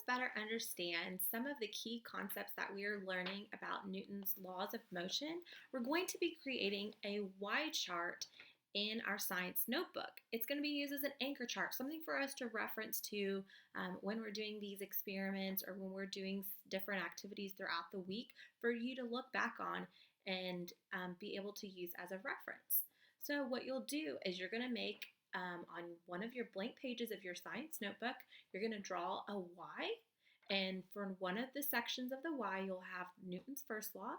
better understand some of the key concepts that we are learning about Newton's laws of motion, we're going to be creating a Y chart in our science notebook. It's going to be used as an anchor chart, something for us to reference to when we're doing these experiments or when we're doing different activities throughout the week for you to look back on and be able to use as a reference. So what you'll do is you're going to make on one of your blank pages of your science notebook, you're going to draw a Y. And for one of the sections of the Y, you'll have Newton's first law,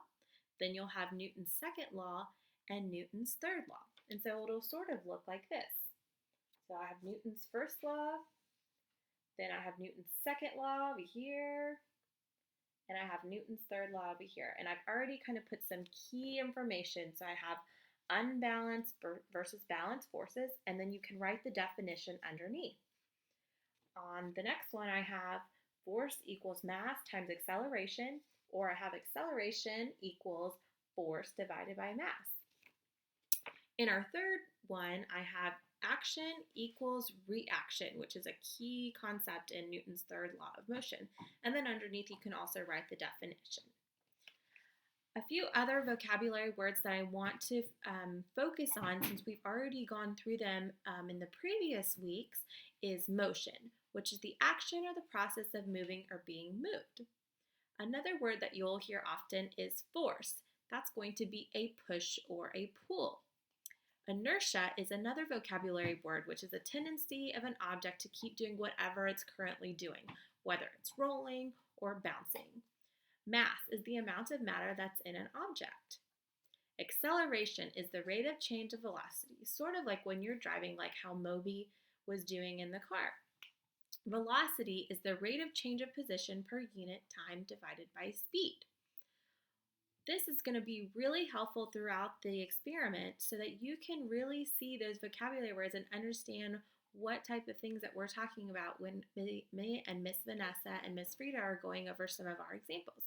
then you'll have Newton's second law, and Newton's third law. And so it'll sort of look like this. So I have Newton's first law, then I have Newton's second law over here, and I have Newton's third law over here. And I've already kind of put some key information. So I have unbalanced versus balanced forces, and then you can write the definition underneath. On the next one, I have force equals mass times acceleration, or I have acceleration equals force divided by mass. In our third one, I have action equals reaction, which is a key concept in Newton's third law of motion. And then underneath, you can also write the definition. A few other vocabulary words that I want to focus on, since we've already gone through them in the previous weeks, is motion, which is the action or the process of moving or being moved. Another word that you'll hear often is force. That's going to be a push or a pull. Inertia is another vocabulary word, which is a tendency of an object to keep doing whatever it's currently doing, whether it's rolling or bouncing. Mass is the amount of matter that's in an object. Acceleration is the rate of change of velocity, sort of like when you're driving, like how Moby was doing in the car. Velocity is the rate of change of position per unit time divided by speed. This is going to be really helpful throughout the experiment so that you can really see those vocabulary words and understand what type of things that we're talking about when me and Miss Vanessa and Miss Frida are going over some of our examples.